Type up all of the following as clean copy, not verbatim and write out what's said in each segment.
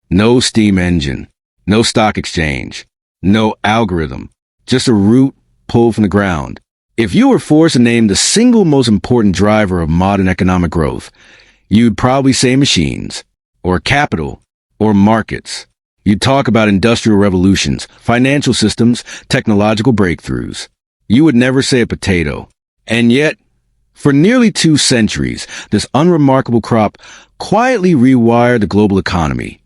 No steam engine, no stock exchange, no algorithm, just a root pulled from the ground. If you were forced to name the single most important driver of modern economic growth, you'd probably say machines, or capital, or markets. You'd talk about industrial revolutions, financial systems, technological breakthroughs. You would never say a potato. And yet, for nearly 2 centuries, this unremarkable crop quietly rewired the global economy.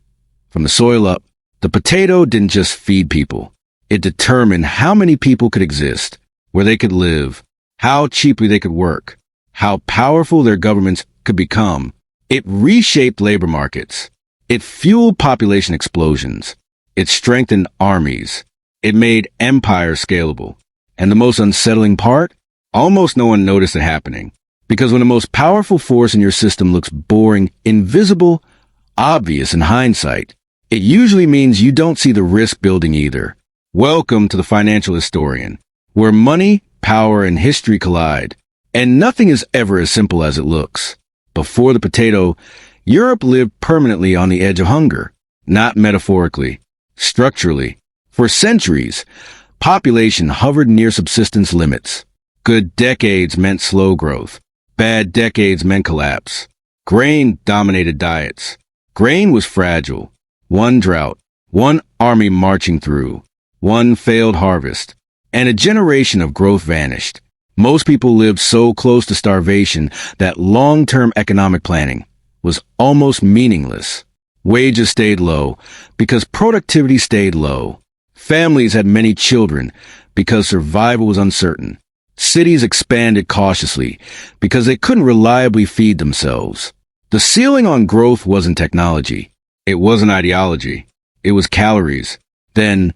From the soil up, the potato didn't just feed people. It determined how many people could exist, where they could live, how cheaply they could work, how powerful their governments could become. It reshaped labor markets. It fueled population explosions. It strengthened armies. It made empires scalable. And the most unsettling part? Almost no one noticed it happening. Because when the most powerful force in your system looks boring, invisible, obvious in hindsight, it usually means you don't see the risk building either. Welcome to the Financial Historian, where money, power, and history collide. And nothing is ever as simple as it looks. Before the potato, Europe lived permanently on the edge of hunger, not metaphorically, structurally. For centuries, population hovered near subsistence limits. Good decades meant slow growth. Bad decades meant collapse. Grain dominated diets. Grain was fragile. One drought, one army marching through, one failed harvest, and a generation of growth vanished. Most people lived so close to starvation that long-term economic planning was almost meaningless. Wages stayed low because productivity stayed low. Families had many children because survival was uncertain. Cities expanded cautiously because they couldn't reliably feed themselves. The ceiling on growth wasn't technology. It wasn't ideology. It was calories. Then,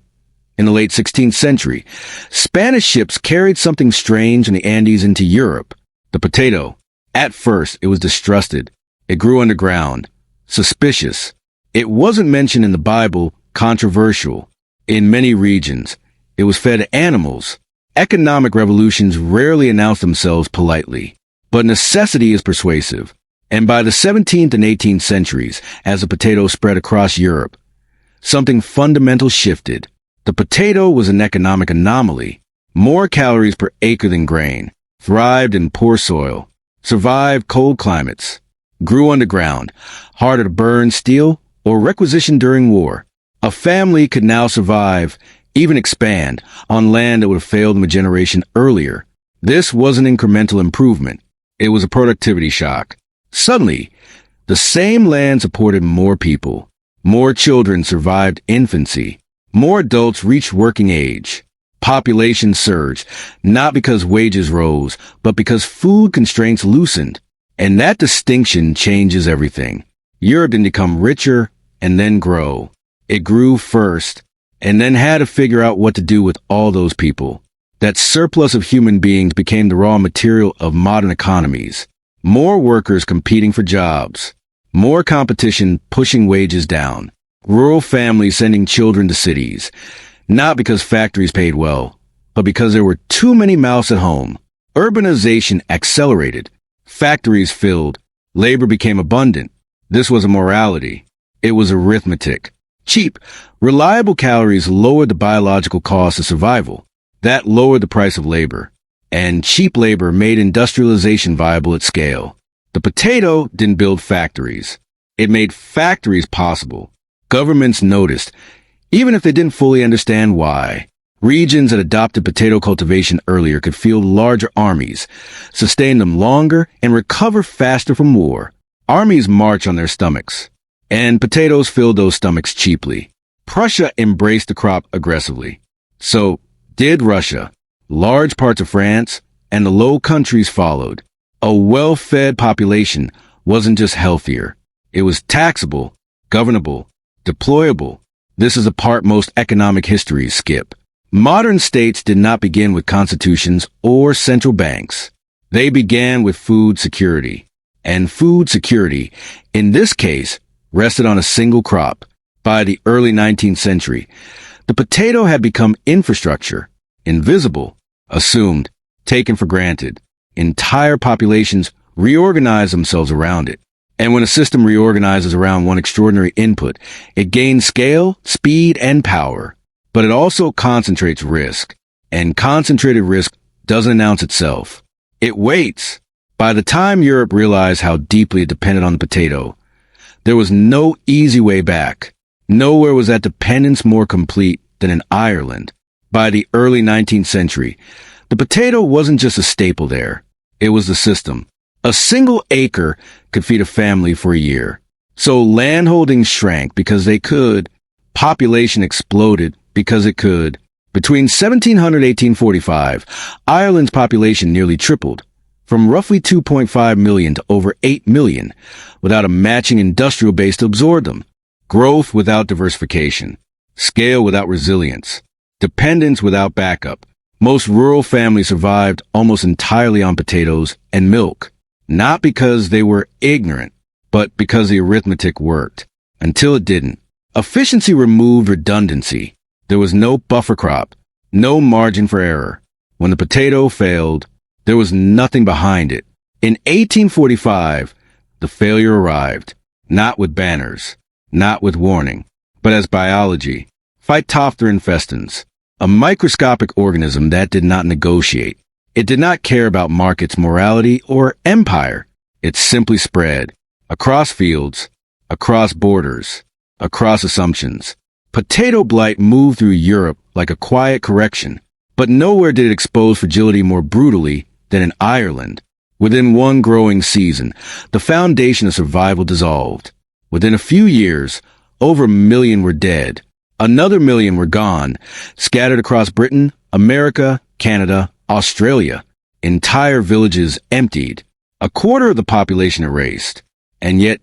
in the late 16th century, Spanish ships carried something strange in the Andes into Europe. The potato. At first, it was distrusted. It grew underground. Suspicious. It wasn't mentioned in the Bible. Controversial. In many regions, it was fed to animals. Economic revolutions rarely announce themselves politely. But necessity is persuasive. And by the 17th and 18th centuries, as the potato spread across Europe, something fundamental shifted. The potato was an economic anomaly. More calories per acre than grain, thrived in poor soil, survived cold climates, grew underground, harder to burn, steal, or requisition during war. A family could now survive, even expand, on land that would have failed them a generation earlier. This wasn't incremental improvement. It was a productivity shock. Suddenly, the same land supported more people. More children survived infancy. More adults reached working age. Population surged, not because wages rose, but because food constraints loosened. And that distinction changes everything. Europe didn't become richer and then grow. It grew first, and then had to figure out what to do with all those people. That surplus of human beings became the raw material of modern economies. More workers competing for jobs. More competition pushing wages down. Rural families sending children to cities. Not because factories paid well, but because there were too many mouths at home. Urbanization accelerated. Factories filled. Labor became abundant. This was a morality. It was arithmetic. Cheap, reliable calories lowered the biological cost of survival. That lowered the price of labor. And cheap labor made industrialization viable at scale. The potato didn't build factories. It made factories possible. Governments noticed, even if they didn't fully understand why. Regions that adopted potato cultivation earlier could field larger armies, sustain them longer, and recover faster from war. Armies march on their stomachs, and potatoes filled those stomachs cheaply. Prussia embraced the crop aggressively. So did Russia. Large parts of France and the Low Countries followed. A well-fed population wasn't just healthier. It was taxable, governable, deployable. This is a part most economic histories skip. Modern states did not begin with constitutions or central banks. They began with food security. And food security, in this case, rested on a single crop. By the early 19th century, the potato had become infrastructure. Invisible, assumed, taken for granted. Entire populations reorganized themselves around it. And when a system reorganizes around one extraordinary input, it gains scale, speed, and power. But it also concentrates risk. And concentrated risk doesn't announce itself. It waits. By the time Europe realized how deeply it depended on the potato, there was no easy way back. Nowhere was that dependence more complete than in Ireland. By the early 19th century, the potato wasn't just a staple there. It was the system. A single acre could feed a family for a year. So landholdings shrank because they could. Population exploded because it could. Between 1700 and 1845, Ireland's population nearly tripled, from roughly 2.5 million to over 8 million, without a matching industrial base to absorb them. Growth without diversification. Scale without resilience. Dependence without backup. Most rural families survived almost entirely on potatoes and milk. Not because they were ignorant, but because the arithmetic worked. Until it didn't. Efficiency removed redundancy. There was no buffer crop, no margin for error. When the potato failed, there was nothing behind it. In 1845, the failure arrived, not with banners, not with warning, but as biology. Phytophthora infestans, a microscopic organism that did not negotiate. It did not care about markets, morality, or empire. It simply spread across fields, across borders, across assumptions. Potato blight moved through Europe like a quiet correction, but nowhere did it expose fragility more brutally than in Ireland. Within one growing season, the foundation of survival dissolved. Within a few years, over 1 million were dead. Another 1 million were gone, scattered across Britain, America, Canada, Australia. Entire villages emptied. A quarter of the population erased. And yet,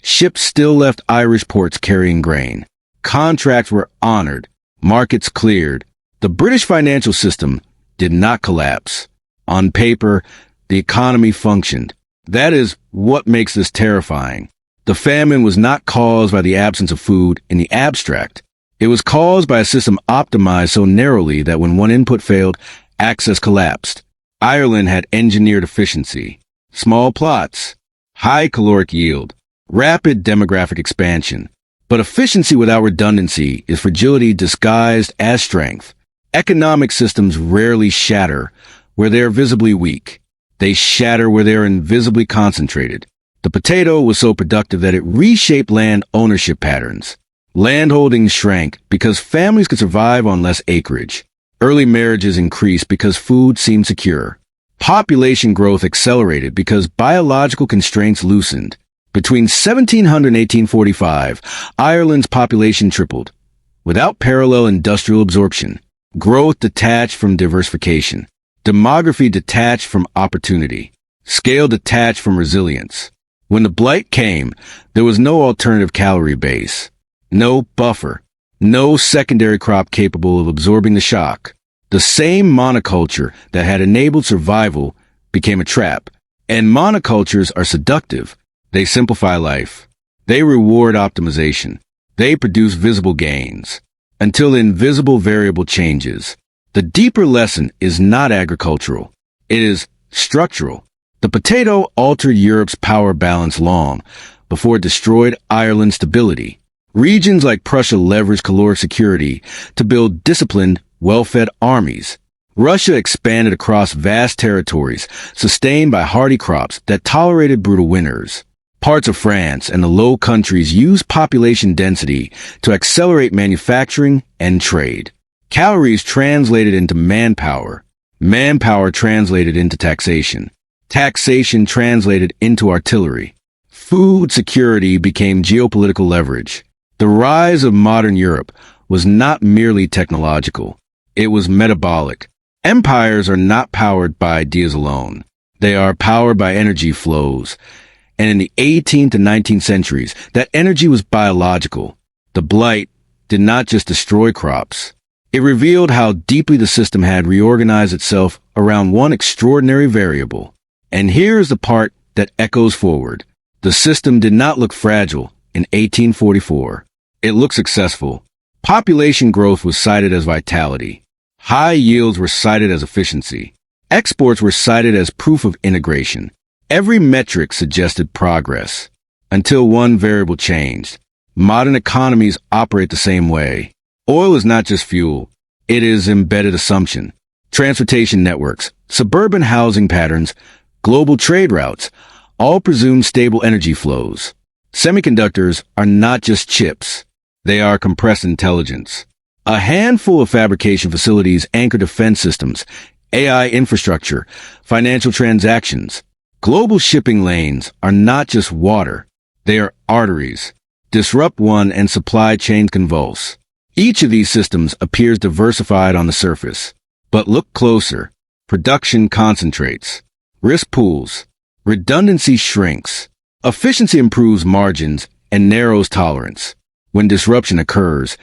ships still left Irish ports carrying grain. Contracts were honored. Markets cleared. The British financial system did not collapse. On paper, the economy functioned. That is what makes this terrifying. The famine was not caused by the absence of food in the abstract. It was caused by a system optimized so narrowly that when one input failed, access collapsed. Ireland had engineered efficiency, small plots, high caloric yield, rapid demographic expansion. But efficiency without redundancy is fragility disguised as strength. Economic systems rarely shatter where they are visibly weak. They shatter where they are invisibly concentrated. The potato was so productive that it reshaped land ownership patterns. Landholdings shrank because families could survive on less acreage. Early marriages increased because food seemed secure. Population growth accelerated because biological constraints loosened. Between 1700 and 1845, Ireland's population tripled. Without parallel industrial absorption, growth detached from diversification, demography detached from opportunity, scale detached from resilience. When the blight came, there was no alternative calorie base, no buffer, no secondary crop capable of absorbing the shock. The same monoculture that had enabled survival became a trap. And monocultures are seductive. They simplify life. They reward optimization. They produce visible gains. Until the invisible variable changes. The deeper lesson is not agricultural. It is structural. The potato altered Europe's power balance long before it destroyed Ireland's stability. Regions like Prussia leveraged caloric security to build disciplined, well-fed armies. Russia expanded across vast territories, sustained by hardy crops that tolerated brutal winters. Parts of France and the Low Countries used population density to accelerate manufacturing and trade. Calories translated into manpower. Manpower translated into taxation. Taxation translated into artillery. Food security became geopolitical leverage. The rise of modern Europe was not merely technological. It was metabolic. Empires are not powered by ideas alone. They are powered by energy flows. And in the 18th and 19th centuries, that energy was biological. The blight did not just destroy crops. It revealed how deeply the system had reorganized itself around one extraordinary variable. And here's the part that echoes forward. The system did not look fragile in 1844. It looked successful. Population growth was cited as vitality. High yields were cited as efficiency. Exports were cited as proof of integration. Every metric suggested progress. until one variable changed. Modern economies operate the same way. Oil is not just fuel. It is embedded assumption. Transportation networks, suburban housing patterns, global trade routes, all presume stable energy flows. Semiconductors are not just chips. They are compressed intelligence. A handful of fabrication facilities anchor defense systems, AI infrastructure, financial transactions. Global shipping lanes are not just water. They are arteries. Disrupt one and supply chains convulse. Each of these systems appears diversified on the surface. But look closer. Production concentrates. Risk pools. Redundancy shrinks. Efficiency improves margins and narrows tolerance. When disruption occurs,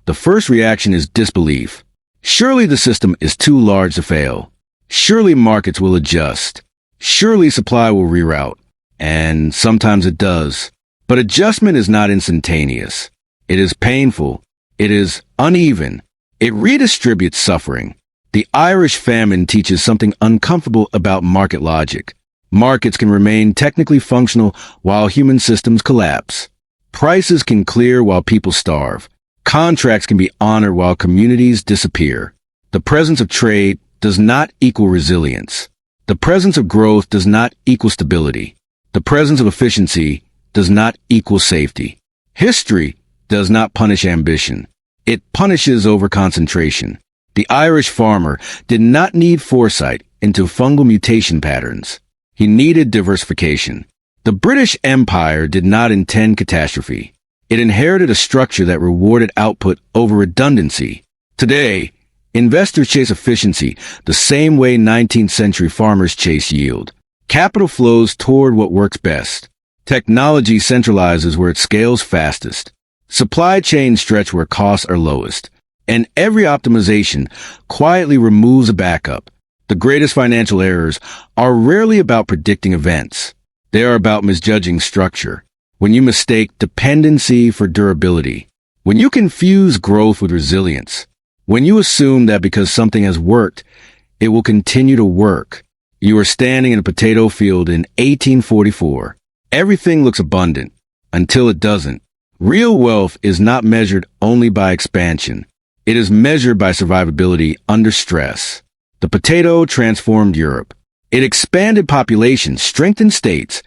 the first reaction is disbelief. Surely the system is too large to fail. Surely markets will adjust. Surely supply will reroute. And sometimes it does. But adjustment is not instantaneous. It is painful. It is uneven. It redistributes suffering. The Irish famine teaches something uncomfortable about market logic. Markets can remain technically functional while human systems collapse. Prices can clear while people starve. Contracts can be honored while communities disappear. The presence of trade does not equal resilience. The presence of growth does not equal stability. The presence of efficiency does not equal safety. History does not punish ambition. It punishes overconcentration. The Irish farmer did not need foresight into fungal mutation patterns. He needed diversification. The British Empire did not intend catastrophe. It inherited a structure that rewarded output over redundancy. Today, investors chase efficiency the same way 19th century farmers chase yield. Capital flows toward what works best. Technology centralizes where it scales fastest. Supply chains stretch where costs are lowest. And every optimization quietly removes a backup. The greatest financial errors are rarely about predicting events. They are about misjudging structure. When you mistake dependency for durability. When you confuse growth with resilience. When you assume that because something has worked, it will continue to work. You are standing in a potato field in 1844. Everything looks abundant until it doesn't. Real wealth is not measured only by expansion. It is measured by survivability under stress. The potato transformed Europe. It expanded populations, strengthened states,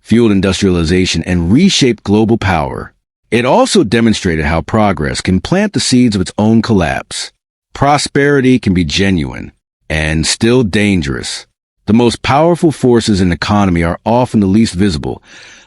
fueled industrialization, and reshaped global power. It also demonstrated how progress can plant the seeds of its own collapse. Prosperity can be genuine and still dangerous. The most powerful forces in the economy are often the least visible,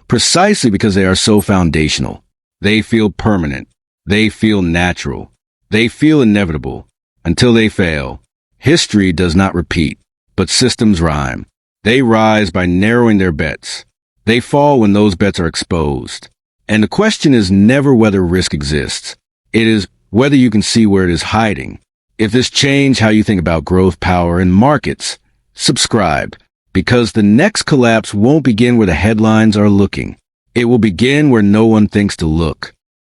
precisely because they are so foundational. They feel permanent. They feel natural. They feel inevitable. Until they fail. History does not repeat, but systems rhyme. They rise by narrowing their bets. They fall when those bets are exposed. And the question is never whether risk exists. It is whether you can see where it is hiding. If this changed how you think about growth, power, and markets, subscribe, because the next collapse won't begin where the headlines are looking. It will begin where no one thinks to look.